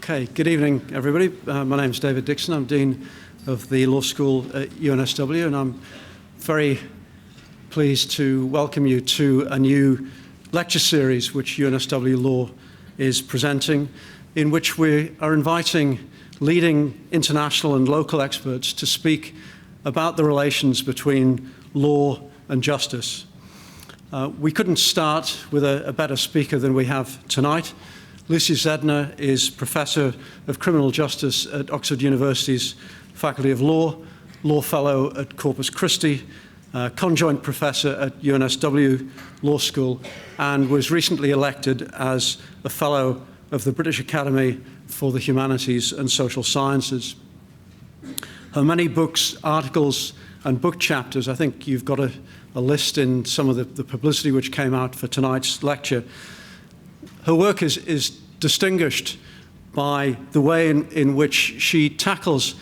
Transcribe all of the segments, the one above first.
Okay, good evening, everybody. My name is David Dixon. I'm Dean of the Law School at UNSW, and I'm very pleased to welcome you to a new lecture series which UNSW Law is presenting, in which we are inviting leading international and local experts to speak about the relations between law and justice. We couldn't start with a better speaker than we have tonight. Lucia Zedner is Professor of Criminal Justice at Oxford University's Faculty of Law, Law Fellow at Corpus Christi, Conjoint Professor at UNSW Law School, and was recently elected as a Fellow of the British Academy for the Humanities and Social Sciences. Her many books, articles, and book chapters, I think you've got a list in some of the publicity which came out for tonight's lecture. Her work is distinguished by the way in which she tackles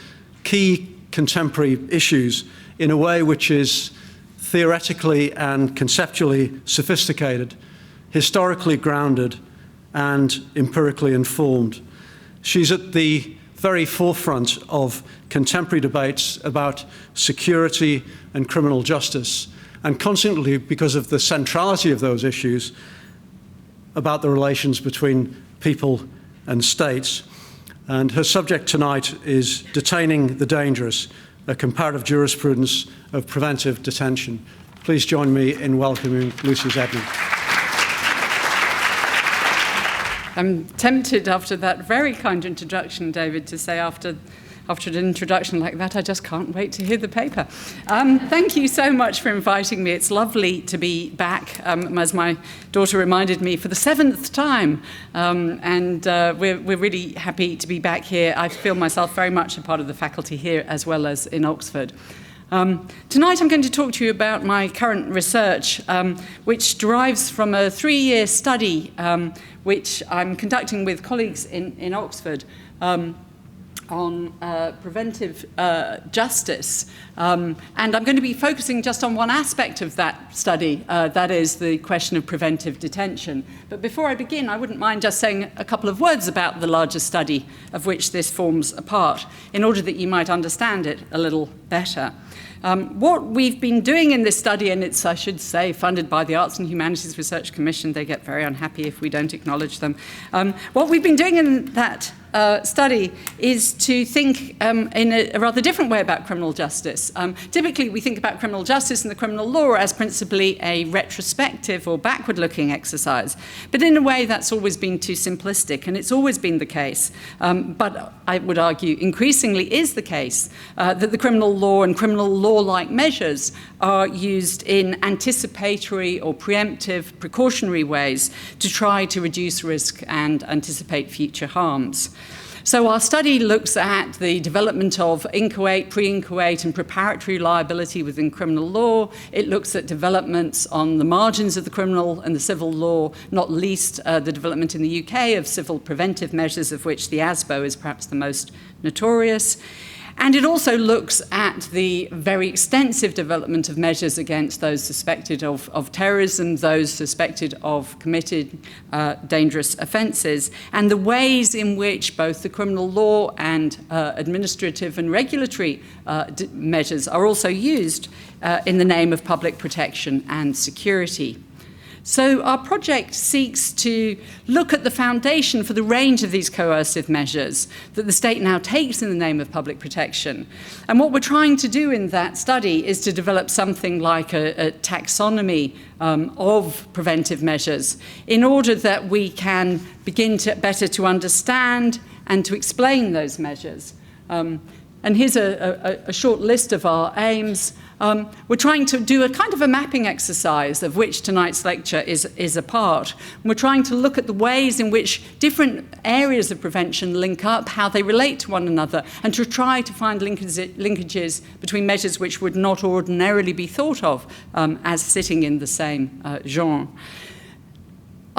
key contemporary issues in a way which is theoretically and conceptually sophisticated, historically grounded, and empirically informed. She's at the very forefront of contemporary debates about security and criminal justice, and constantly, because of the centrality of those issues, about the relations between people and states. And her subject tonight is Detaining the Dangerous, a comparative jurisprudence of preventive detention. Please join me in welcoming Lucia Zedner. I'm tempted after that very kind introduction, David, to say after an introduction like that, I just can't wait to hear the paper. Thank you so much for inviting me. It's lovely to be back, as my daughter reminded me, for the 7th time. We're really happy to be back here. I feel myself very much a part of the faculty here as well as in Oxford. Tonight I'm going to talk to you about my current research, which derives from a 3-year study which I'm conducting with colleagues in Oxford on preventive justice. And I'm going to be focusing just on one aspect of that study, that is the question of preventive detention. But before I begin, I wouldn't mind just saying a couple of words about the larger study of which this forms a part, in order that you might understand it a little better. What we've been doing in this study, and it's, I should say, funded by the Arts and Humanities Research Commission. They get very unhappy if we don't acknowledge them. What we've been doing in that study is to think in a rather different way about criminal justice. Typically, we think about criminal justice and the criminal law as principally a retrospective or backward-looking exercise. But in a way, that's always been too simplistic, and it's always been the case. But I would argue increasingly is the case that the criminal law and criminal law-like measures are used in anticipatory or preemptive, precautionary ways to try to reduce risk and anticipate future harms. So our study looks at the development of inchoate, pre-inchoate, and preparatory liability within criminal law. It looks at developments on the margins of the criminal and the civil law, not least the development in the UK of civil preventive measures, of which the ASBO is perhaps the most notorious. And it also looks at the very extensive development of measures against those suspected of terrorism, those suspected of committed dangerous offences, and the ways in which both the criminal law and administrative and regulatory measures are also used in the name of public protection and security. So our project seeks to look at the foundation for the range of these coercive measures that the state now takes in the name of public protection. And what we're trying to do in that study is to develop something like a taxonomy of preventive measures in order that we can begin to better to understand and to explain those measures. And here's a short list of our aims. We're trying to do a kind of a mapping exercise, of which tonight's lecture is a part. We're trying to look at the ways in which different areas of prevention link up, how they relate to one another, and to try to find linkages between measures which would not ordinarily be thought of as sitting in the same genre.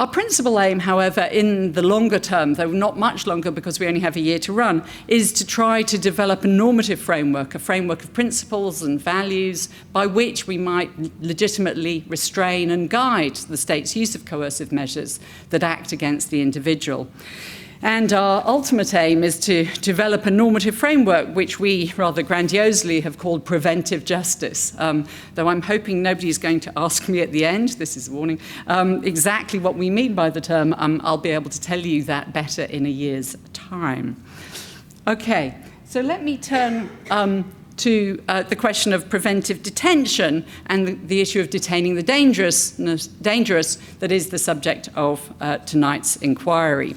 Our principal aim, however, in the longer term, though not much longer because we only have a year to run, is to try to develop a normative framework, a framework of principles and values by which we might legitimately restrain and guide the state's use of coercive measures that act against the individual. And our ultimate aim is to develop a normative framework, which we rather grandiosely have called preventive justice, though I'm hoping nobody's going to ask me at the end, this is a warning, exactly what we mean by the term. I'll be able to tell you that better in a year's time. Okay, so let me turn to the question of preventive detention and the issue of detaining the dangerous that is the subject of tonight's inquiry.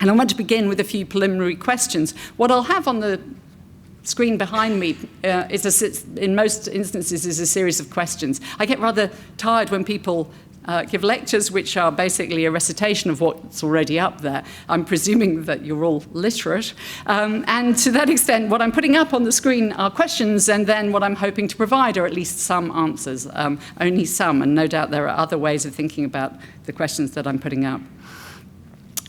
And I want to begin with a few preliminary questions. What I'll have on the screen behind me in most instances is a series of questions. I get rather tired when people give lectures which are basically a recitation of what's already up there. I'm presuming that you're all literate. And to that extent, what I'm putting up on the screen are questions, and then what I'm hoping to provide are at least some answers, only some, and no doubt there are other ways of thinking about the questions that I'm putting up.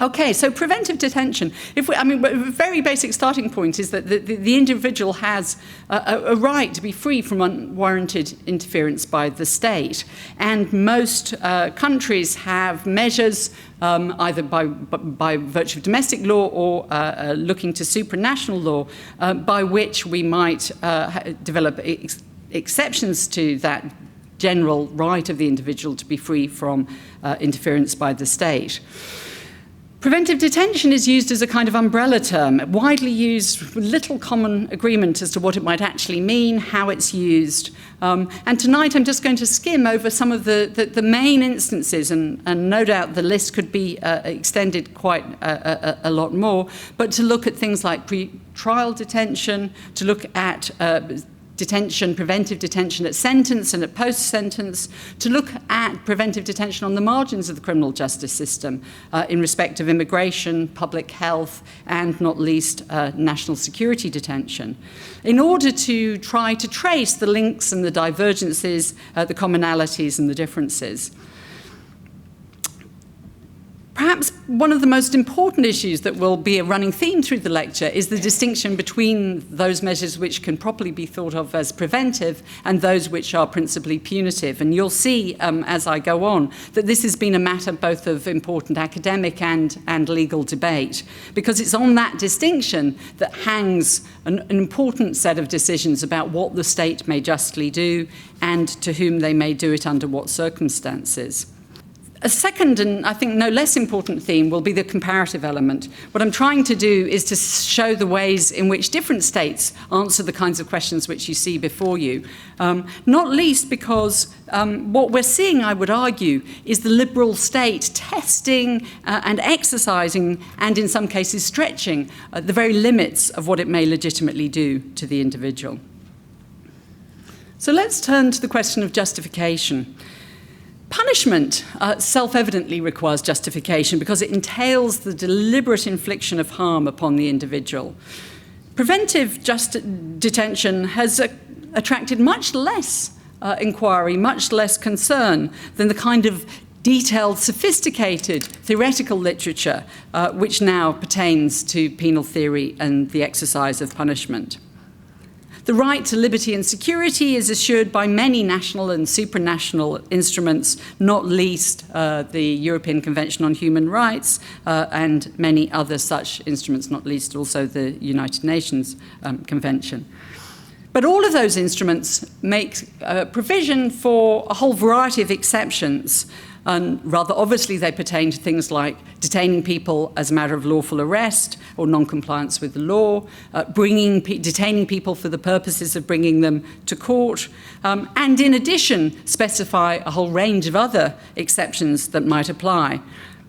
Okay, so preventive detention. A very basic starting point is that the individual has a right to be free from unwarranted interference by the state. And most countries have measures, either by virtue of domestic law or looking to supranational law, by which we might develop exceptions to that general right of the individual to be free from interference by the state. Preventive detention is used as a kind of umbrella term, widely used with little common agreement as to what it might actually mean, how it's used. And tonight I'm just going to skim over some of the main instances, and no doubt the list could be extended quite a lot more, but to look at things like pre-trial detention, to look at detention, preventive detention at sentence and at post-sentence, to look at preventive detention on the margins of the criminal justice system in respect of immigration, public health, and not least national security detention, in order to try to trace the links and the divergences, the commonalities and the differences. Perhaps one of the most important issues that will be a running theme through the lecture is the distinction between those measures which can properly be thought of as preventive and those which are principally punitive. And you'll see as I go on that this has been a matter both of important academic and legal debate, because it's on that distinction that hangs an important set of decisions about what the state may justly do and to whom they may do it under what circumstances. A second, and I think no less important theme, will be the comparative element. What I'm trying to do is to show the ways in which different states answer the kinds of questions which you see before you, not least because what we're seeing, I would argue, is the liberal state testing and exercising, and in some cases stretching, the very limits of what it may legitimately do to the individual. So let's turn to the question of justification. Punishment self-evidently requires justification because it entails the deliberate infliction of harm upon the individual. Preventive detention has attracted much less inquiry, much less concern than the kind of detailed, sophisticated theoretical literature which now pertains to penal theory and the exercise of punishment. The right to liberty and security is assured by many national and supranational instruments, not least the European Convention on Human Rights and many other such instruments, not least also the United Nations Convention. But all of those instruments make provision for a whole variety of exceptions. And rather obviously they pertain to things like detaining people as a matter of lawful arrest or non-compliance with the law, detaining people for the purposes of bringing them to court, and in addition specify a whole range of other exceptions that might apply.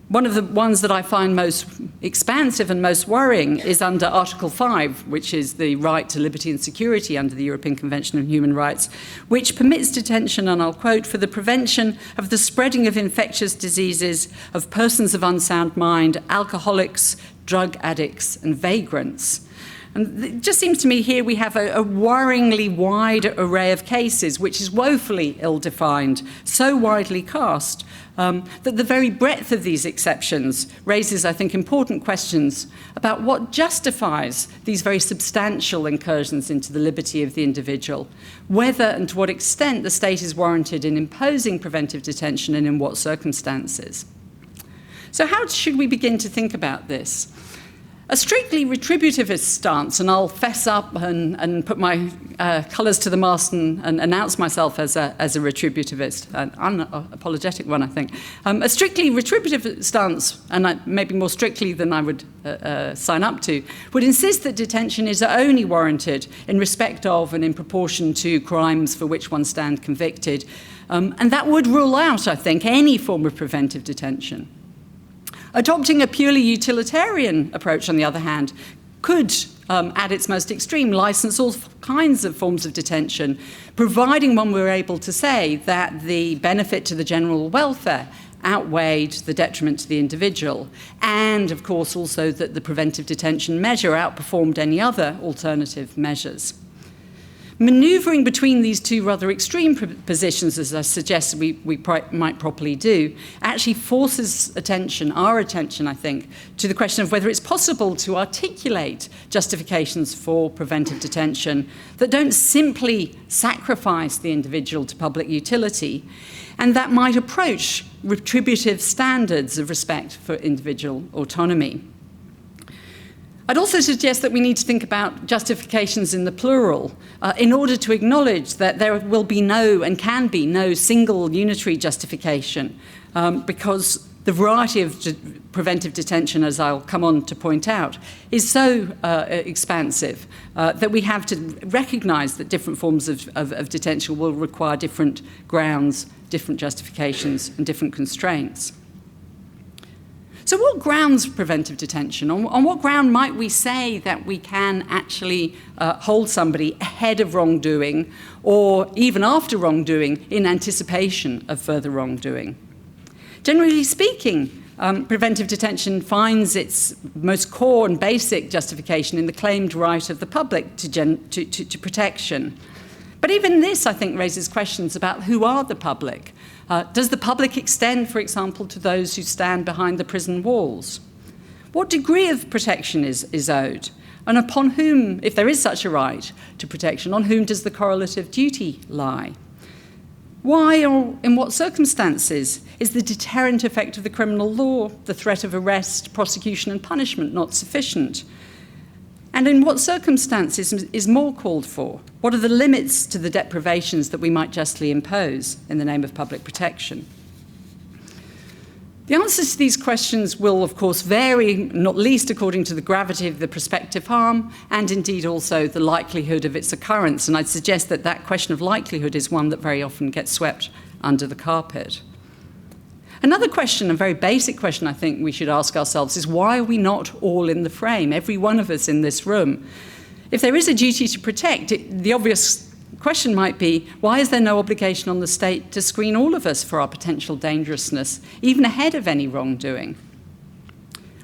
One of the ones that I find most expansive and most worrying is under Article 5, which is the right to liberty and security under the European Convention on Human Rights, which permits detention, and I'll quote, for the prevention of the spreading of infectious diseases of persons of unsound mind, alcoholics, drug addicts, and vagrants. And it just seems to me here we have a worryingly wide array of cases, which is woefully ill-defined, so widely cast, that the very breadth of these exceptions raises, I think, important questions about what justifies these very substantial incursions into the liberty of the individual, whether and to what extent the state is warranted in imposing preventive detention and in what circumstances. So how should we begin to think about this? A strictly retributivist stance, and I'll fess up and put my colours to the mast and announce myself as a retributivist, an unapologetic one, I think. A strictly retributive stance, and maybe more strictly than I would sign up to, would insist that detention is only warranted in respect of and in proportion to crimes for which one stands convicted. And that would rule out, I think, any form of preventive detention. Adopting a purely utilitarian approach, on the other hand, could, at its most extreme, license all kinds of forms of detention, providing one were able to say that the benefit to the general welfare outweighed the detriment to the individual, and, of course, also that the preventive detention measure outperformed any other alternative measures. Manoeuvring between these two rather extreme positions, as I suggested we might properly do, actually forces our attention, I think, to the question of whether it's possible to articulate justifications for preventive detention that don't simply sacrifice the individual to public utility, and that might approach retributive standards of respect for individual autonomy. I'd also suggest that we need to think about justifications in the plural in order to acknowledge that there will be no and can be no single unitary justification because the variety of preventive detention, as I'll come on to point out, is so expansive that we have to recognise that different forms of detention will require different grounds, different justifications and different constraints. So what grounds preventive detention? On what ground might we say that we can actually hold somebody ahead of wrongdoing or even after wrongdoing in anticipation of further wrongdoing? Generally speaking, preventive detention finds its most core and basic justification in the claimed right of the public to protection. But even this, I think, raises questions about who are the public. Does the public extend, for example, to those who stand behind the prison walls? What degree of protection is owed? And upon whom, if there is such a right to protection, on whom does the correlative duty lie? Why or in what circumstances is the deterrent effect of the criminal law, the threat of arrest, prosecution and punishment, not sufficient? And in what circumstances is more called for? What are the limits to the deprivations that we might justly impose in the name of public protection? The answers to these questions will, of course, vary, not least according to the gravity of the prospective harm and indeed also the likelihood of its occurrence. And I'd suggest that that question of likelihood is one that very often gets swept under the carpet. Another question, a very basic question I think we should ask ourselves, is why are we not all in the frame, every one of us in this room? If there is a duty to protect, the obvious question might be, why is there no obligation on the state to screen all of us for our potential dangerousness, even ahead of any wrongdoing?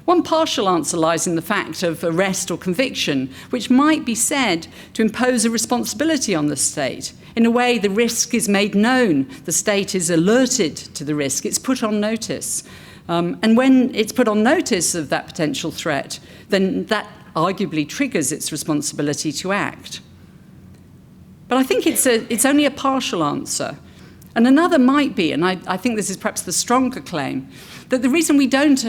One partial answer lies in the fact of arrest or conviction, which might be said to impose a responsibility on the state. In a way, the risk is made known. The state is alerted to the risk. It's put on notice. And when it's put on notice of that potential threat, then that arguably triggers its responsibility to act. But I think it's only a partial answer. And another might be, and I think this is perhaps the stronger claim, that the reason we don't,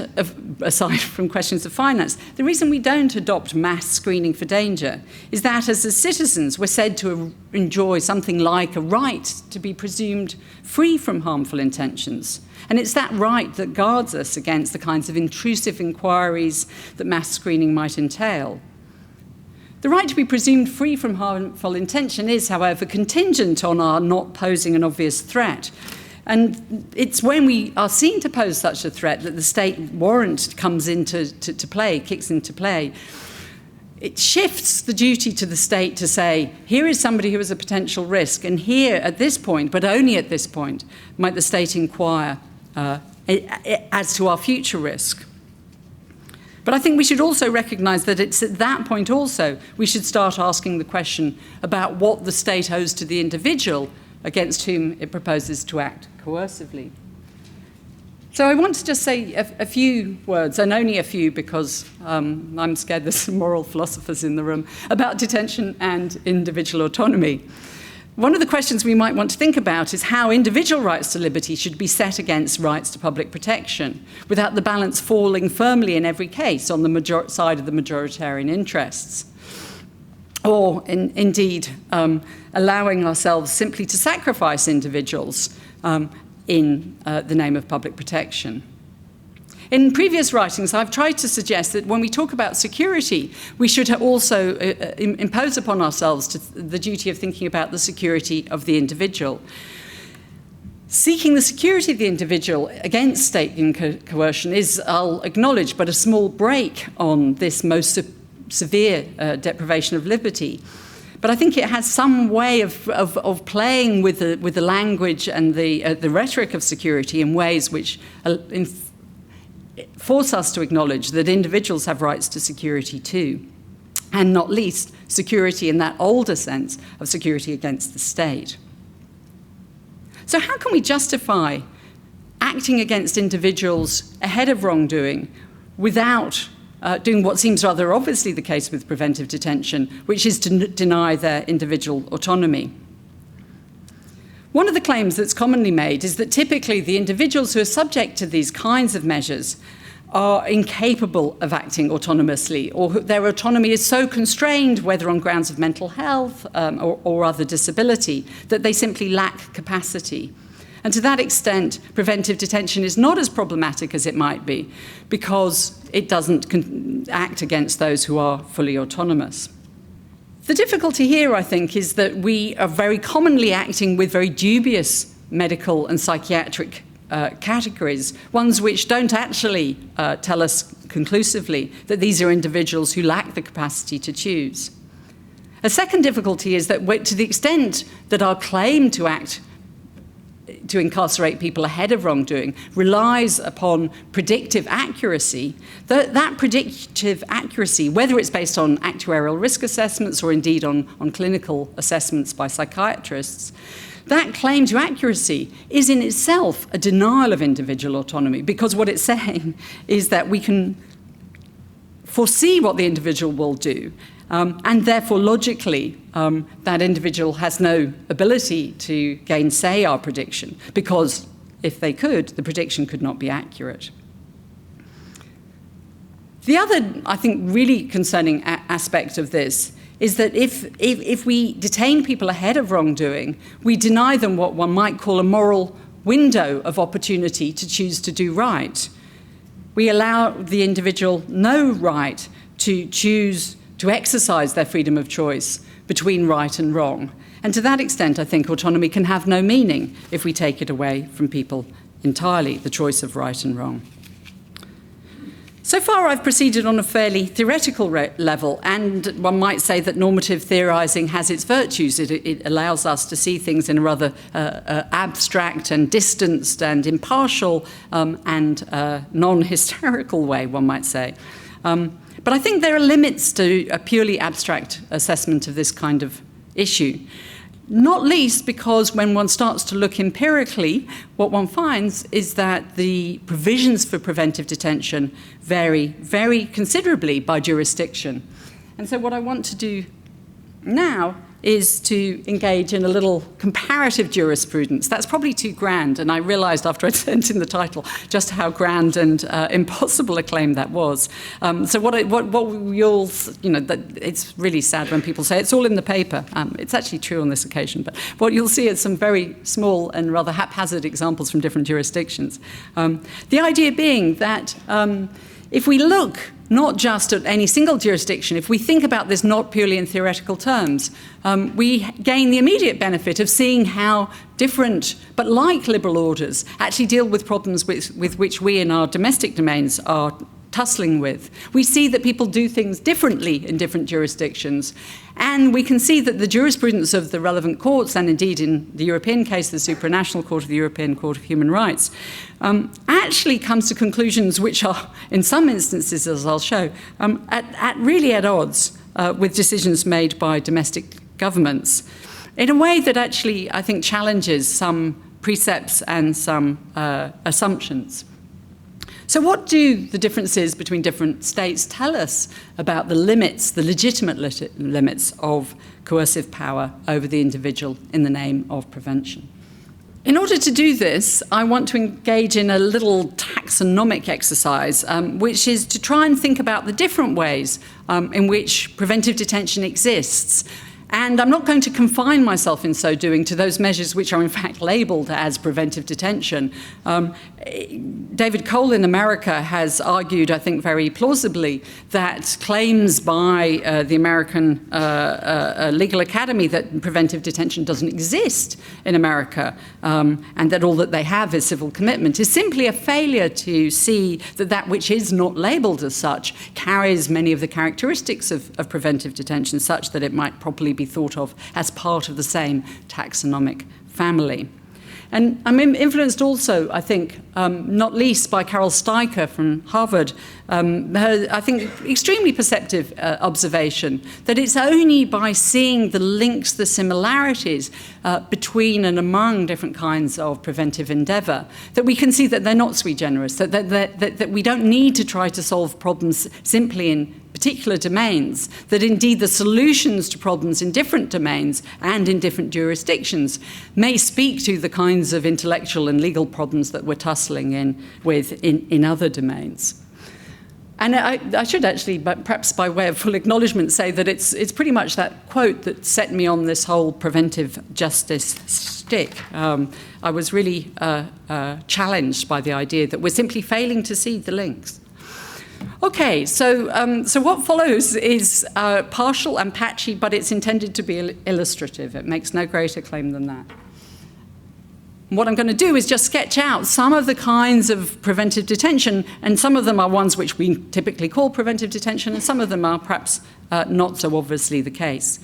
aside from questions of finance, the reason we don't adopt mass screening for danger is that as citizens we're said to enjoy something like a right to be presumed free from harmful intentions. And it's that right that guards us against the kinds of intrusive inquiries that mass screening might entail. The right to be presumed free from harmful intention is, however, contingent on our not posing an obvious threat. And it's when we are seen to pose such a threat that the state warrant comes into play, kicks into play. It shifts the duty to the state to say, here is somebody who is a potential risk, and here at this point, but only at this point, might the state inquire as to our future risk. But I think we should also recognise that it's at that point also we should start asking the question about what the state owes to the individual against whom it proposes to act coercively. So I want to just say a few words, and only a few because I'm scared there's some moral philosophers in the room, about detention and individual autonomy. One of the questions we might want to think about is how individual rights to liberty should be set against rights to public protection, without the balance falling firmly in every case on the side of the majoritarian interests. Or, indeed, allowing ourselves simply to sacrifice individuals in the name of public protection. In previous writings, I've tried to suggest that when we talk about security, we should also impose upon ourselves the duty of thinking about the security of the individual. Seeking the security of the individual against state coercion is, I'll acknowledge, but a small break on this most severe deprivation of liberty. But I think it has some way of playing with the language and the rhetoric of security in ways which force us to acknowledge that individuals have rights to security too, and not least security in that older sense of security against the state. So how can we justify acting against individuals ahead of wrongdoing without doing what seems rather obviously the case with preventive detention, which is to deny their individual autonomy? One of the claims that's commonly made is that typically the individuals who are subject to these kinds of measures are incapable of acting autonomously, or their autonomy is so constrained, whether on grounds of mental health or other disability, that they simply lack capacity. And to that extent, preventive detention is not as problematic as it might be, because it doesn't act against those who are fully autonomous. The difficulty here, I think, is that we are very commonly acting with very dubious medical and psychiatric categories, ones which don't actually tell us conclusively that these are individuals who lack the capacity to choose. A second difficulty is that to the extent that our claim to act to incarcerate people ahead of wrongdoing relies upon predictive accuracy, that predictive accuracy, whether it's based on actuarial risk assessments or indeed on clinical assessments by psychiatrists, that claim to accuracy is in itself a denial of individual autonomy, because what it's saying is that we can foresee what the individual will do, and therefore logically that individual has no ability to gainsay our prediction, because if they could, the prediction could not be accurate. The other, I think, really concerning aspect of this is that if we detain people ahead of wrongdoing, we deny them what one might call a moral window of opportunity to choose to do right. We allow the individual no right to choose to exercise their freedom of choice between right and wrong. And to that extent, I think autonomy can have no meaning if we take it away from people entirely, the choice of right and wrong. So far, I've proceeded on a fairly theoretical level, and one might say that normative theorizing has its virtues. It allows us to see things in a rather abstract and distanced and impartial and non-hysterical way, one might say. But I think there are limits to a purely abstract assessment of this kind of issue. Not least because when one starts to look empirically, what one finds is that the provisions for preventive detention vary very considerably by jurisdiction. And so what I want to do now is to engage in a little comparative jurisprudence. That's probably too grand, and I realized after I'd sent in the title just how grand and impossible a claim that was. So what you'll, that it's really sad when people say it's all in the paper. It's actually true on this occasion, but what you'll see is some very small and rather haphazard examples from different jurisdictions. The idea being that if we look not just at any single jurisdiction, if we think about this not purely in theoretical terms, we gain the immediate benefit of seeing how different, but like liberal orders, actually deal with problems with which we in our domestic domains are tussling with. We see that people do things differently in different jurisdictions, and we can see that the jurisprudence of the relevant courts, and indeed in the European case, the Supranational Court of the European Court of Human Rights, actually comes to conclusions which are, in some instances, as I'll show, really at odds with decisions made by domestic governments, in a way that actually, I think, challenges some precepts and some assumptions. So what do the differences between different states tell us about the limits, the legitimate limits of coercive power over the individual in the name of prevention? In order to do this, I want to engage in a little taxonomic exercise, which is to try and think about the different ways in which preventive detention exists. And I'm not going to confine myself in so doing to those measures which are in fact labelled as preventive detention. David Cole in America has argued, I think very plausibly, that claims by the American Legal Academy that preventive detention doesn't exist in America and that all that they have is civil commitment is simply a failure to see that that which is not labelled as such carries many of the characteristics of preventive detention such that it might properly be thought of as part of the same taxonomic family. And I'm influenced also, I think, not least by Carol Steiker from Harvard, her, I think, extremely perceptive observation that it's only by seeing the links, the similarities between and among different kinds of preventive endeavour that we can see that they're not sui generis, that we don't need to try to solve problems simply in particular domains, that indeed the solutions to problems in different domains and in different jurisdictions may speak to the kinds of intellectual and legal problems that we're tussling with in other domains. And I should actually, but perhaps by way of full acknowledgement, say that it's pretty much that quote that set me on this whole preventive justice stick. I was really challenged by the idea that we're simply failing to see the links. Okay, so what follows is partial and patchy, but it's intended to be illustrative. It makes no greater claim than that. What I'm going to do is just sketch out some of the kinds of preventive detention, and some of them are ones which we typically call preventive detention, and some of them are perhaps not so obviously the case.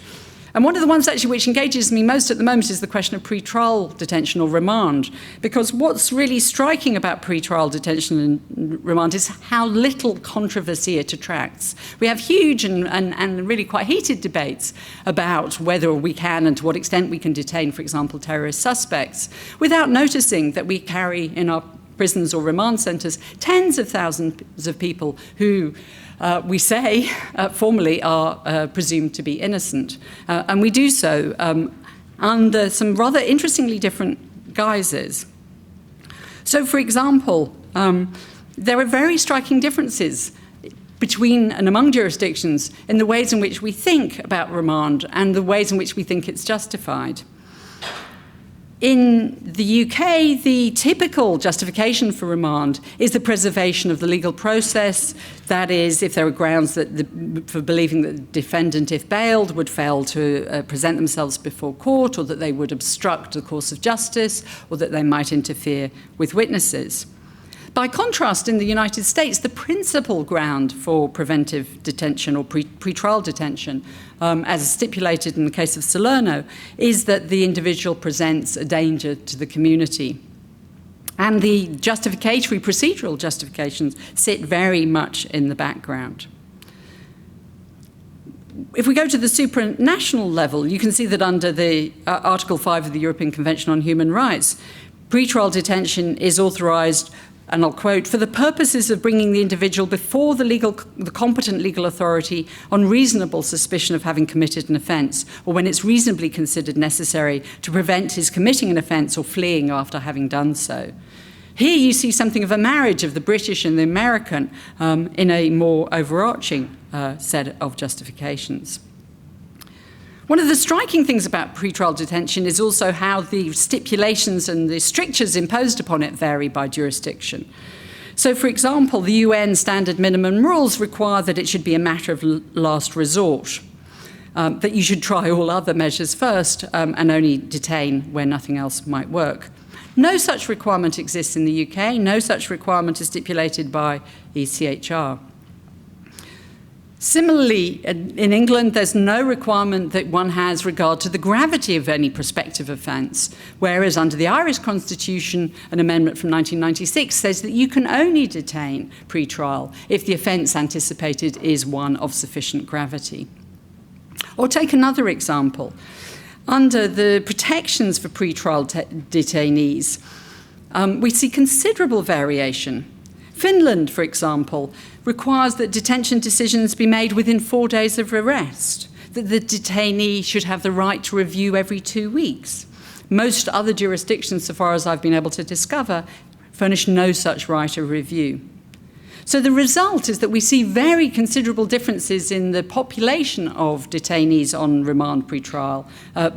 And one of the ones actually which engages me most at the moment is the question of pre-trial detention or remand, because what's really striking about pre-trial detention and remand is how little controversy it attracts. We have huge and really quite heated debates about whether we can and to what extent we can detain, for example, terrorist suspects, without noticing that we carry in our prisons or remand centres tens of thousands of people who we say formally are presumed to be innocent. And we do so under some rather interestingly different guises. So, for example, there are very striking differences between and among jurisdictions in the ways in which we think about remand and the ways in which we think it's justified. In the UK, the typical justification for remand is the preservation of the legal process. That is, if there are grounds for believing that the defendant, if bailed, would fail to present themselves before court, or that they would obstruct the course of justice, or that they might interfere with witnesses. By contrast, in the United States, the principal ground for preventive detention or pre-trial detention, as stipulated in the case of Salerno, is that the individual presents a danger to the community. And the justificatory, procedural justifications sit very much in the background. If we go to the supranational level, you can see that under the Article 5 of the European Convention on Human Rights, pre-trial detention is authorised, and I'll quote, for the purposes of bringing the individual before the competent legal authority on reasonable suspicion of having committed an offence, or when it's reasonably considered necessary to prevent his committing an offence or fleeing after having done so. Here you see something of a marriage of the British and the American in a more overarching set of justifications. One of the striking things about pre-trial detention is also how the stipulations and the strictures imposed upon it vary by jurisdiction. So, for example, the UN standard minimum rules require that it should be a matter of last resort, that you should try all other measures first and only detain where nothing else might work. No such requirement exists in the UK. No such requirement is stipulated by ECHR. Similarly, in England, there's no requirement that one has regard to the gravity of any prospective offence, whereas under the Irish Constitution, an amendment from 1996 says that you can only detain pre-trial if the offence anticipated is one of sufficient gravity. Or take another example. Under the protections for pre-trial detainees, we see considerable variation. Finland, for example, requires that detention decisions be made within 4 days of arrest, that the detainee should have the right to review every 2 weeks. Most other jurisdictions, so far as I've been able to discover, furnish no such right of review. So the result is that we see very considerable differences in the population of detainees on remand pre-trial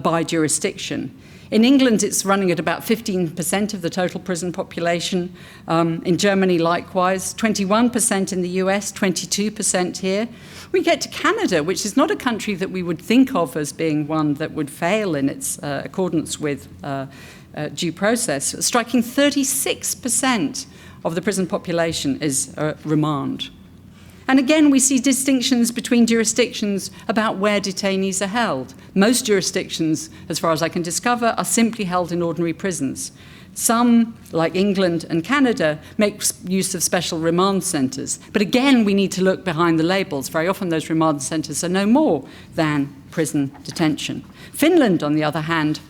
by jurisdiction. In England, it's running at about 15% of the total prison population. In Germany, likewise, 21% in the US, 22% here. We get to Canada, which is not a country that we would think of as being one that would fail in its accordance with due process, striking 36% of the prison population is remand. And again, we see distinctions between jurisdictions about where detainees are held. Most jurisdictions, as far as I can discover, are simply held in ordinary prisons. Some, like England and Canada, make use of special remand centres. But again, we need to look behind the labels. Very often those remand centres are no more than prison detention. Finland, on the other hand,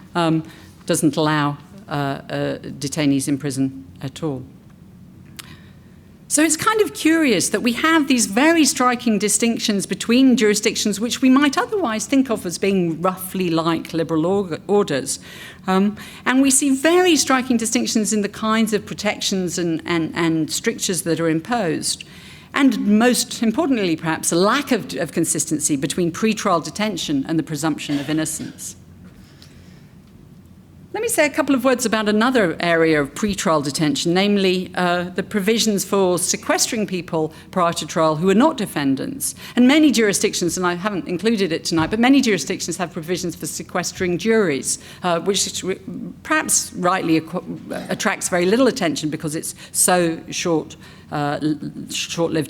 doesn't allow detainees in prison at all. So it's kind of curious that we have these very striking distinctions between jurisdictions which we might otherwise think of as being roughly like liberal orders. And we see very striking distinctions in the kinds of protections and strictures that are imposed. And most importantly, perhaps, a lack of consistency between pre-trial detention and the presumption of innocence. Let me say a couple of words about another area of pre-trial detention, namely the provisions for sequestering people prior to trial who are not defendants. And many jurisdictions, and I haven't included it tonight, but many jurisdictions have provisions for sequestering juries, which perhaps rightly attracts very little attention because it's so short-lived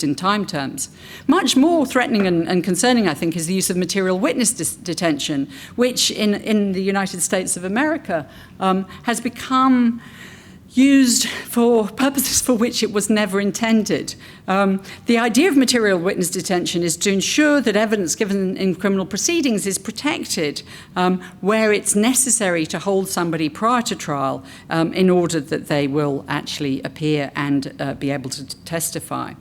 in time terms. Much more threatening and concerning, I think, is the use of material witness detention, which in the United States of America has become used for purposes for which it was never intended. The idea of material witness detention is to ensure that evidence given in criminal proceedings is protected where it's necessary to hold somebody prior to trial in order that they will actually appear and be able to testify.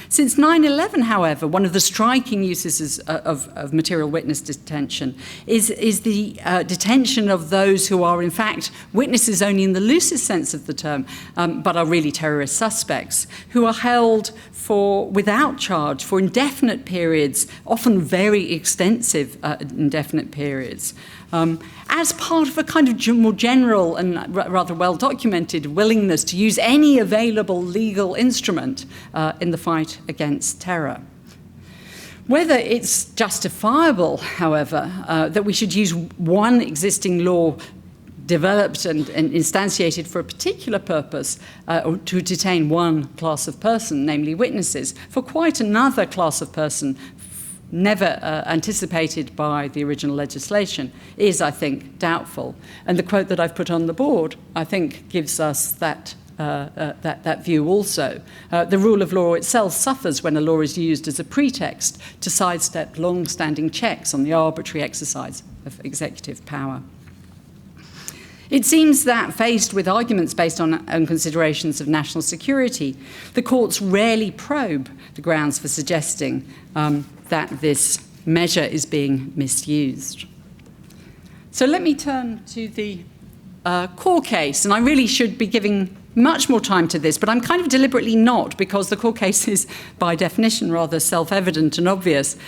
Since 9/11, however, one of the striking uses of material witness detention is the detention of those who are, in fact, witnesses only in the loosest sense of the term, but are really terrorist suspects, who are held without charge for indefinite periods, often very extensive indefinite periods, as part of a kind of more general and rather well-documented willingness to use any available legal instrument in the fight against terror. Whether it's justifiable, however, that we should use one existing law developed and instantiated for a particular purpose to detain one class of person, namely witnesses, for quite another class of person never anticipated by the original legislation is, I think, doubtful. And the quote that I've put on the board, I think, gives us that view also. The rule of law itself suffers when a law is used as a pretext to sidestep long-standing checks on the arbitrary exercise of executive power. It seems that, faced with arguments based on considerations of national security, the courts rarely probe the grounds for suggesting that this measure is being misused. So let me turn to the core case, and I really should be giving much more time to this, but I'm kind of deliberately not, because the core case is, by definition, rather self-evident and obvious.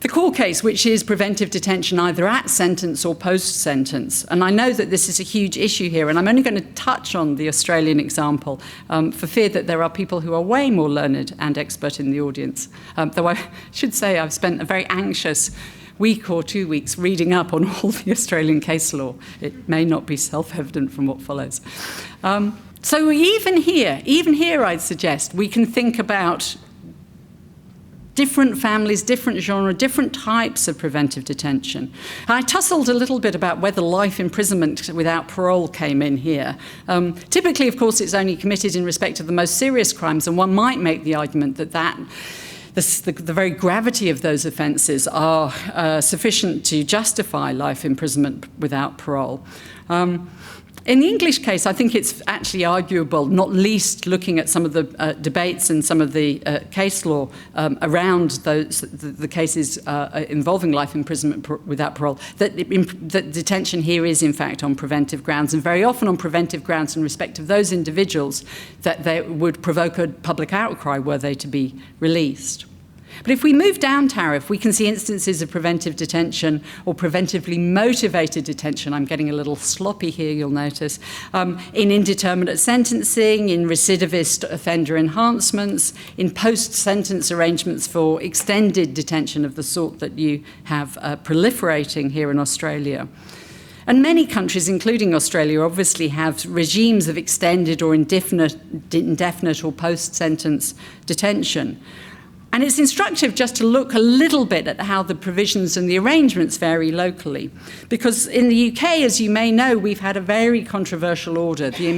The core case, which is preventive detention either at sentence or post-sentence. And I know that this is a huge issue here, and I'm only going to touch on the Australian example for fear that there are people who are way more learned and expert in the audience. Though I should say I've spent a very anxious week or 2 weeks reading up on all the Australian case law. It may not be self-evident from what follows. So even here, I'd suggest we can think about different families, different genre, different types of preventive detention. I tussled a little bit about whether life imprisonment without parole came in here. Typically, of course, it's only committed in respect of the most serious crimes, and one might make the argument that the very gravity of those offences are sufficient to justify life imprisonment without parole. In the English case, I think it's actually arguable, not least looking at some of the debates and some of the case law around the cases involving life imprisonment without parole, that detention here is in fact on preventive grounds, and very often on preventive grounds in respect of those individuals that they would provoke a public outcry were they to be released. But if we move down tariff, we can see instances of preventive detention or preventively motivated detention. I'm getting a little sloppy here, you'll notice, in indeterminate sentencing, in recidivist offender enhancements, in post-sentence arrangements for extended detention of the sort that you have proliferating here in Australia. And many countries, including Australia, obviously have regimes of extended or indefinite or post-sentence detention. And it's instructive just to look a little bit at how the provisions and the arrangements vary locally. Because in the UK, as you may know, we've had a very controversial order, the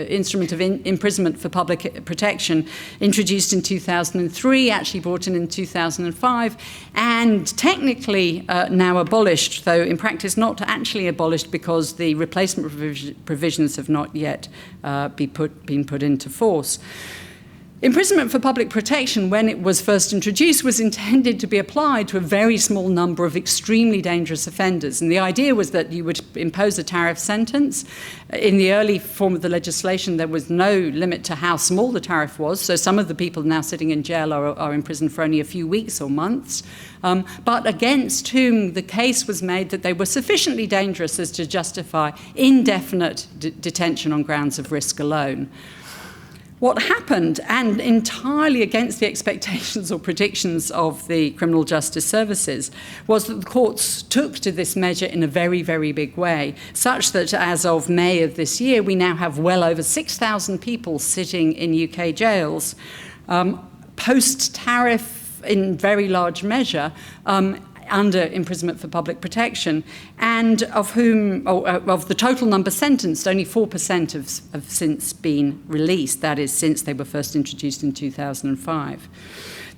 Instrument of Imprisonment for Public Protection, introduced in 2003, actually brought in 2005, and technically now abolished, though in practice not actually abolished because the replacement provisions have not yet been put into force. Imprisonment for public protection, when it was first introduced, was intended to be applied to a very small number of extremely dangerous offenders. And the idea was that you would impose a tariff sentence. In the early form of the legislation, there was no limit to how small the tariff was. So some of the people now sitting in jail are in prison for only a few weeks or months, but against whom the case was made that they were sufficiently dangerous as to justify indefinite detention on grounds of risk alone. What happened, and entirely against the expectations or predictions of the criminal justice services, was that the courts took to this measure in a very, very big way, such that as of May of this year, we now have well over 6,000 people sitting in UK jails, post-tariff in very large measure, under imprisonment for public protection, and of whom, of the total number sentenced, only 4% have since been released, that is, since they were first introduced in 2005.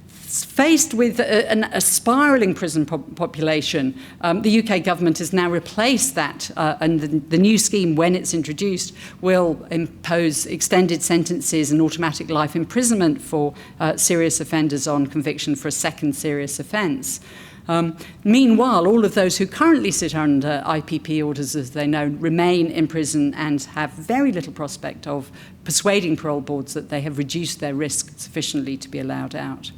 Faced with a spiralling prison population, the UK government has now replaced that, and the new scheme, when it's introduced, will impose extended sentences and automatic life imprisonment for serious offenders on conviction for a second serious offence. Meanwhile, all of those who currently sit under IPP orders, as they know, remain in prison and have very little prospect of persuading parole boards that they have reduced their risk sufficiently to be allowed out.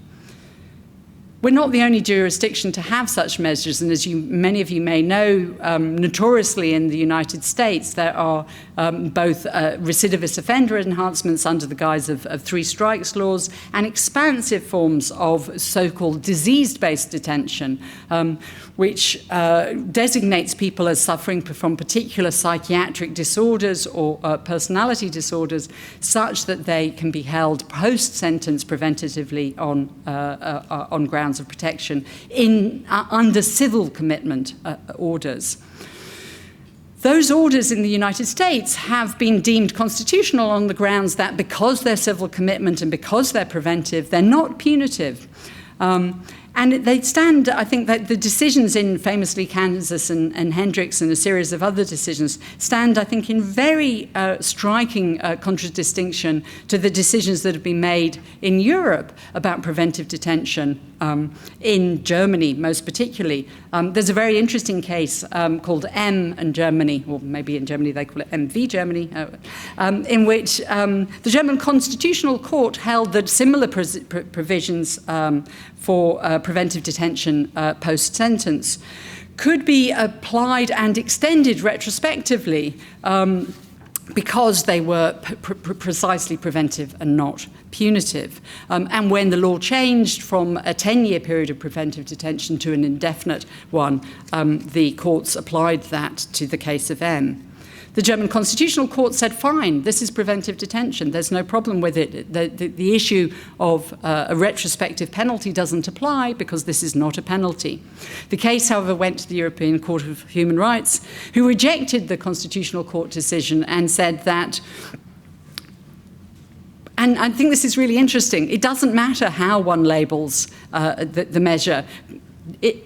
We're not the only jurisdiction to have such measures, and as many of you may know, notoriously in the United States, there are both recidivist offender enhancements under the guise of three strikes laws and expansive forms of so-called disease-based detention, which designates people as suffering from particular psychiatric disorders or personality disorders, such that they can be held post-sentence preventatively on grounds of protection under civil commitment orders. Those orders in the United States have been deemed constitutional on the grounds that because they're civil commitment and because they're preventive, they're not punitive. And they stand, I think, that the decisions in famously Kansas and Hendricks and a series of other decisions stand, I think, in very striking contradistinction to the decisions that have been made in Europe about preventive detention, in Germany most particularly. There's a very interesting case called M and Germany, or maybe in Germany they call it MV Germany, in which the German Constitutional Court held that similar provisions for preventive detention post-sentence could be applied and extended retrospectively because they were precisely preventive and not punitive. And when the law changed from a 10-year period of preventive detention to an indefinite one, the courts applied that to the case of M. The German Constitutional Court said, fine, this is preventive detention. There's no problem with it. The issue of a retrospective penalty doesn't apply because this is not a penalty. The case, however, went to the European Court of Human Rights, who rejected the Constitutional Court decision and said that, and I think this is really interesting, it doesn't matter how one labels the measure.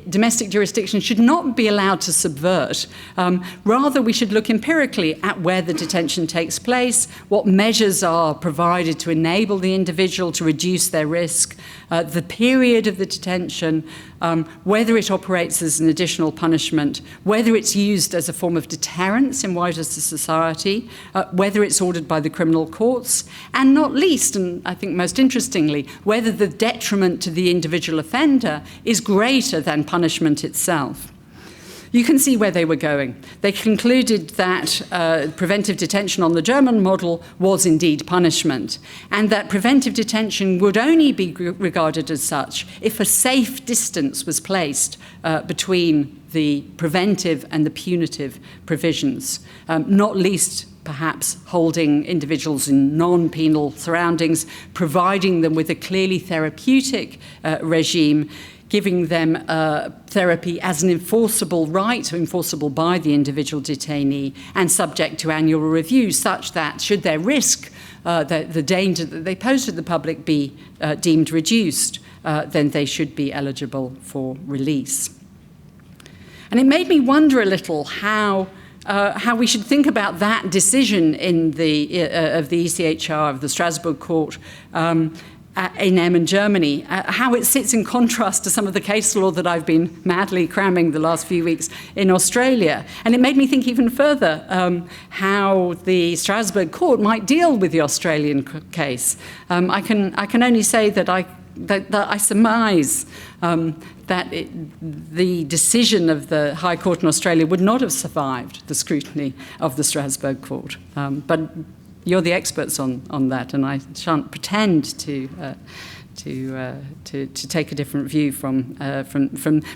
domestic jurisdiction should not be allowed to subvert. Rather, we should look empirically at where the detention takes place, what measures are provided to enable the individual to reduce their risk, the period of the detention, whether it operates as an additional punishment, whether it's used as a form of deterrence in wider society, whether it's ordered by the criminal courts, and not least, and I think most interestingly, whether the detriment to the individual offender is greater than punishment itself. You can see where they were going. They concluded that preventive detention on the German model was indeed punishment, and that preventive detention would only be regarded as such if a safe distance was placed between the preventive and the punitive provisions, not least perhaps holding individuals in non-penal surroundings, providing them with a clearly therapeutic regime, giving them therapy as an enforceable right, enforceable by the individual detainee, and subject to annual review, such that should their risk, the danger that they pose to the public be deemed reduced, then they should be eligible for release. And it made me wonder a little how we should think about that decision in of the ECHR, of the Strasbourg Court, in Emmen, Germany, how it sits in contrast to some of the case law that I've been madly cramming the last few weeks in Australia. And it made me think even further how the Strasbourg Court might deal with the Australian case. I can only say that I surmise that the decision of the High Court in Australia would not have survived the scrutiny of the Strasbourg Court. But you're the experts on that, and I shan't pretend to take a different view from.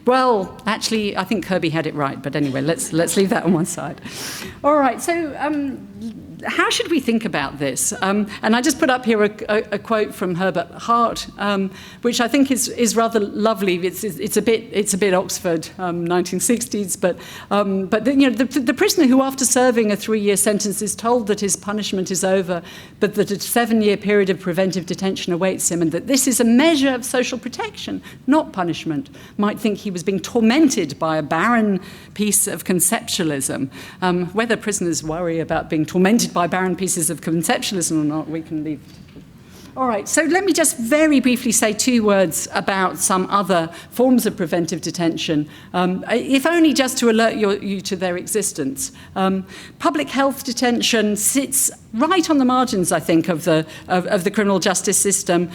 Well, actually, I think Kirby had it right, but anyway, let's leave that on one side. All right, so how should we think about this? And I just put up here a quote from Herbert Hart, which I think is rather lovely. It's a bit Oxford 1960s, but the prisoner who, after serving a 3-year sentence, is told that his punishment is over, but that a 7-year period of preventive detention awaits him, and that this is a measure of social protection, not punishment, might think he was being tormented by a barren piece of conceptualism. Whether prisoners worry about being tormented by barren pieces of conceptualism or not, we can leave. All right, so let me just very briefly say 2 words about some other forms of preventive detention, if only just to alert you to their existence. Public health detention sits right on the margins, I think, of the criminal justice system.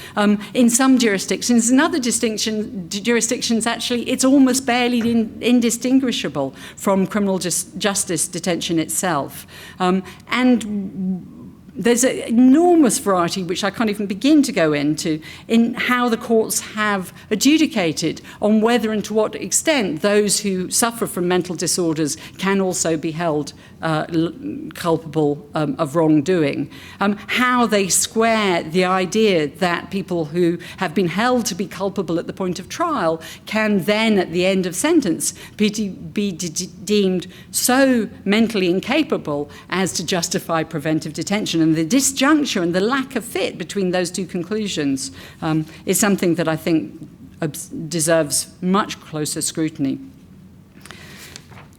In some jurisdictions, in other jurisdictions, actually, it's almost barely indistinguishable from criminal justice detention itself. And there's an enormous variety, which I can't even begin to go into, in how the courts have adjudicated on whether and to what extent those who suffer from mental disorders can also be held culpable of wrongdoing. How they square the idea that people who have been held to be culpable at the point of trial can then, at the end of sentence, be deemed so mentally incapable as to justify preventive detention. And the disjuncture and the lack of fit between those two conclusions is something that I think deserves much closer scrutiny.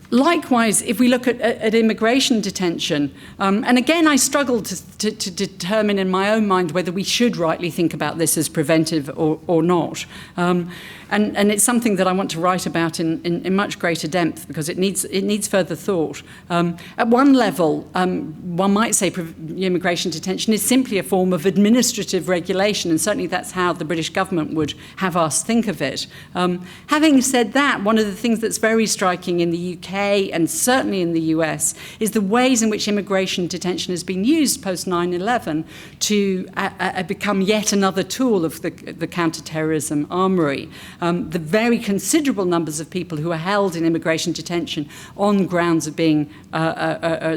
Likewise, if we look at immigration detention, and again I struggle to determine in my own mind whether we should rightly think about this as preventive or not. And it's something that I want to write about in much greater depth because it needs further thought. At one level, one might say immigration detention is simply a form of administrative regulation, and certainly that's how the British government would have us think of it. Having said that, one of the things that's very striking in the UK and certainly in the US is the ways in which immigration detention has been used post 9/11 to become yet another tool of the counter-terrorism armoury. The very considerable numbers of people who are held in immigration detention on grounds of being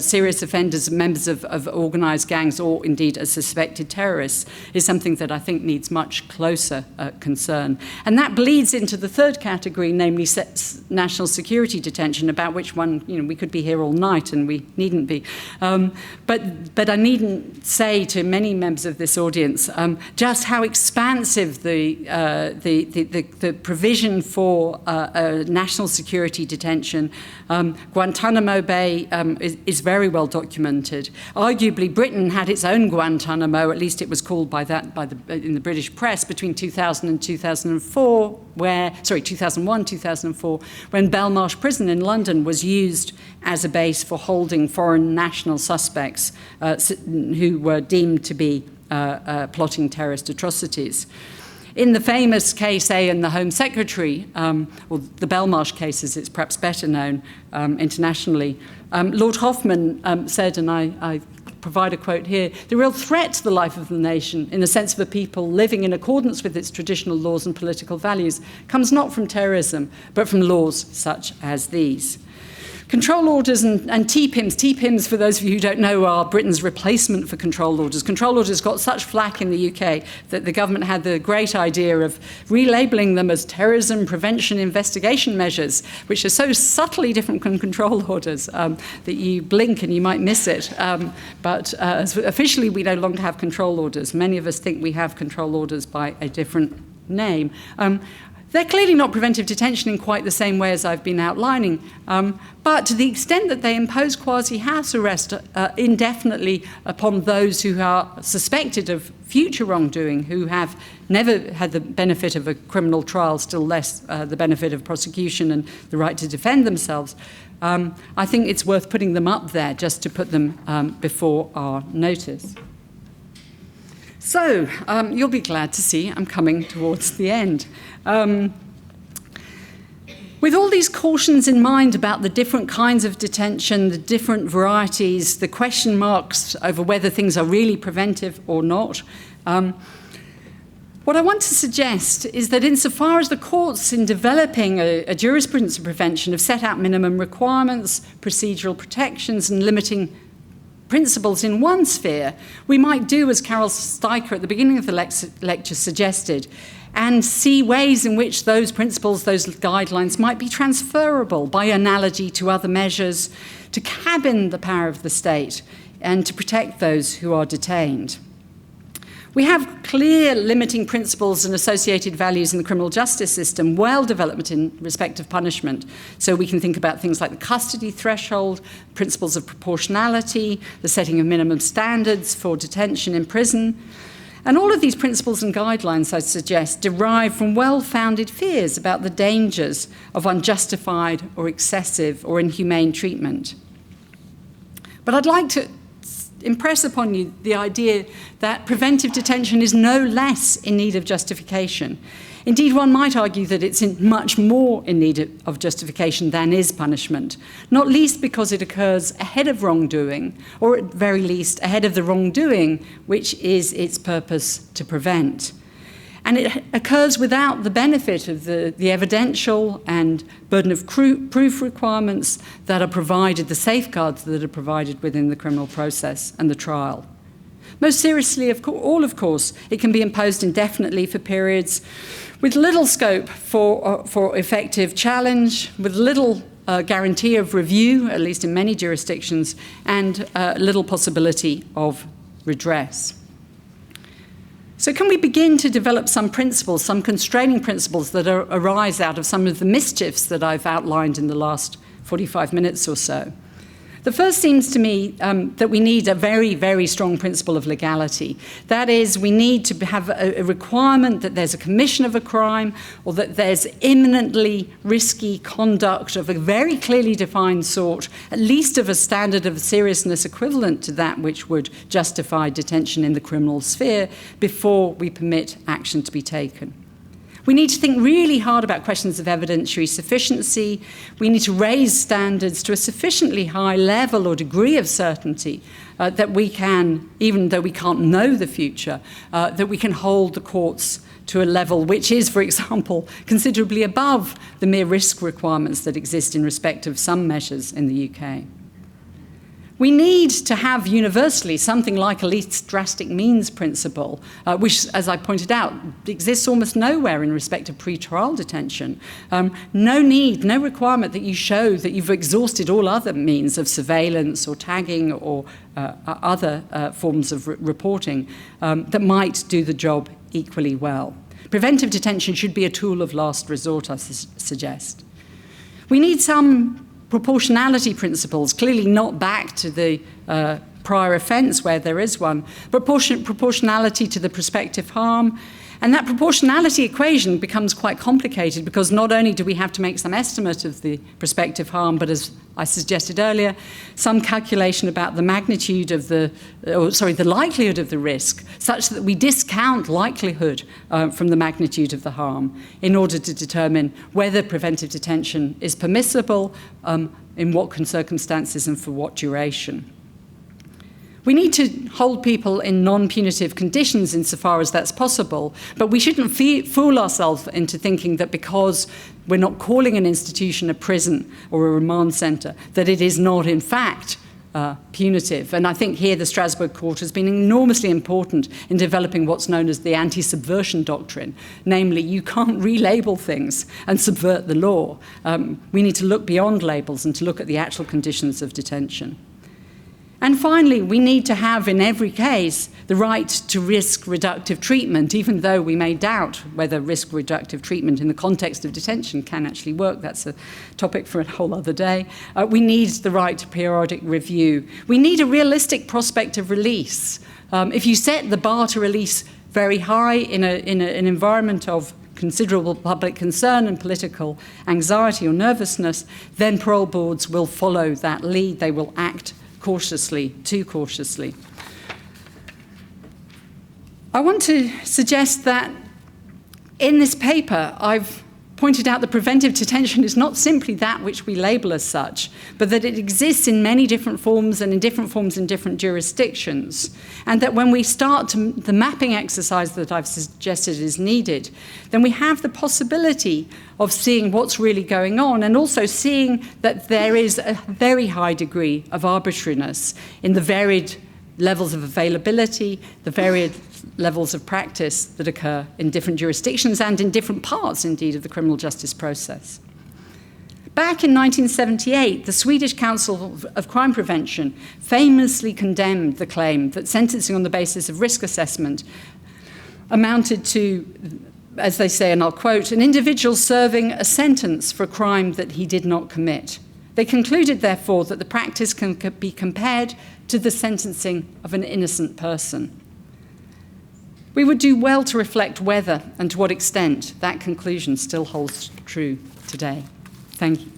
serious offenders, members of organised gangs, or indeed as suspected terrorists, is something that I think needs much closer concern. And that bleeds into the third category, namely national security detention, about about which one, we could be here all night and we needn't be. But I needn't say to many members of this audience just how expansive the provision for national security detention. Guantanamo Bay is very well documented. Arguably, Britain had its own Guantanamo, at least it was called by that in the British press, between 2000 and 2004, 2001, 2004, when Belmarsh Prison in London was used as a base for holding foreign national suspects who were deemed to be plotting terrorist atrocities. In the famous case A and the Home Secretary, or the Belmarsh case as it's perhaps better known internationally, Lord Hoffman said, and I provide a quote here, "The real threat to the life of the nation, in the sense of a people living in accordance with its traditional laws and political values, comes not from terrorism, but from laws such as these." Control orders and TPIMs. TPIMs, for those of you who don't know, are Britain's replacement for control orders. Control orders got such flack in the UK that the government had the great idea of relabeling them as terrorism prevention investigation measures, which are so subtly different from control orders that you blink and you might miss it. But officially, we no longer have control orders. Many of us think we have control orders by a different name. They're clearly not preventive detention in quite the same way as I've been outlining, but to the extent that they impose quasi-house arrest indefinitely upon those who are suspected of future wrongdoing, who have never had the benefit of a criminal trial, still less the benefit of prosecution and the right to defend themselves, I think it's worth putting them up there just to put them before our notice. So, you'll be glad to see I'm coming towards the end. With all these cautions in mind about the different kinds of detention, the different varieties, the question marks over whether things are really preventive or not, what I want to suggest is that insofar as the courts in developing a jurisprudence of prevention have set out minimum requirements, procedural protections and limiting principles in one sphere, we might do as Carol Steiker at the beginning of the lecture suggested, and see ways in which those principles, those guidelines might be transferable by analogy to other measures to cabin the power of the state and to protect those who are detained. We have clear limiting principles and associated values in the criminal justice system, well developed in respect of punishment. So we can think about things like the custody threshold, principles of proportionality, the setting of minimum standards for detention in prison. And all of these principles and guidelines, I suggest, derive from well-founded fears about the dangers of unjustified or excessive or inhumane treatment. But I'd like to impress upon you the idea that preventive detention is no less in need of justification. Indeed, one might argue that it's much more in need of justification than is punishment, not least because it occurs ahead of wrongdoing, or at very least ahead of the wrongdoing, which is its purpose to prevent. And it occurs without the benefit of the evidential and burden of proof requirements that are provided, the safeguards that are provided within the criminal process and the trial. Most seriously, of course, it can be imposed indefinitely for periods with little scope for effective challenge, with little guarantee of review, at least in many jurisdictions, and little possibility of redress. So can we begin to develop some principles, some constraining principles that arise out of some of the mischiefs that I've outlined in the last 45 minutes or so? The first seems to me that we need a very, very strong principle of legality. That is, we need to have a requirement that there's a commission of a crime or that there's imminently risky conduct of a very clearly defined sort, at least of a standard of seriousness equivalent to that which would justify detention in the criminal sphere before we permit action to be taken. We need to think really hard about questions of evidentiary sufficiency. We need to raise standards to a sufficiently high level or degree of certainty that we can, even though we can't know the future, that we can hold the courts to a level which is, for example, considerably above the mere risk requirements that exist in respect of some measures in the UK. We need to have universally something like a least drastic means principle, which, as I pointed out, exists almost nowhere in respect of pre-trial detention. No requirement that you show that you've exhausted all other means of surveillance or tagging or other forms of reporting that might do the job equally well. Preventive detention should be a tool of last resort, I suggest. We need some proportionality principles, clearly not back to the prior offence where there is one, but proportionality to the prospective harm. And that proportionality equation becomes quite complicated because not only do we have to make some estimate of the prospective harm, but as I suggested earlier, some calculation about the magnitude of the likelihood of the risk, such that we discount likelihood from the magnitude of the harm in order to determine whether preventive detention is permissible, in what circumstances and for what duration. We need to hold people in non-punitive conditions insofar as that's possible, but we shouldn't fool ourselves into thinking that because we're not calling an institution a prison or a remand centre, that it is not in fact punitive. And I think here the Strasbourg Court has been enormously important in developing what's known as the anti-subversion doctrine. Namely, you can't relabel things and subvert the law. We need to look beyond labels and to look at the actual conditions of detention. And finally, we need to have, in every case, the right to risk reductive treatment, even though we may doubt whether risk reductive treatment in the context of detention can actually work. That's a topic for a whole other day. We need the right to periodic review. We need a realistic prospect of release. If you set the bar to release very high in an environment of considerable public concern and political anxiety or nervousness, then parole boards will follow that lead. They will act cautiously, too cautiously. I want to suggest that in this paper, I've pointed out that preventive detention is not simply that which we label as such, but that it exists in many different forms and in different jurisdictions. And that when we start the mapping exercise that I've suggested is needed, then we have the possibility of seeing what's really going on and also seeing that there is a very high degree of arbitrariness in the varied levels of availability, the varied levels of practice that occur in different jurisdictions and in different parts, indeed, of the criminal justice process. Back in 1978, the Swedish Council of Crime Prevention famously condemned the claim that sentencing on the basis of risk assessment amounted to, as they say, and I'll quote, an individual serving a sentence for a crime that he did not commit. They concluded, therefore, that the practice can be compared to the sentencing of an innocent person. We would do well to reflect whether and to what extent that conclusion still holds true today. Thank you.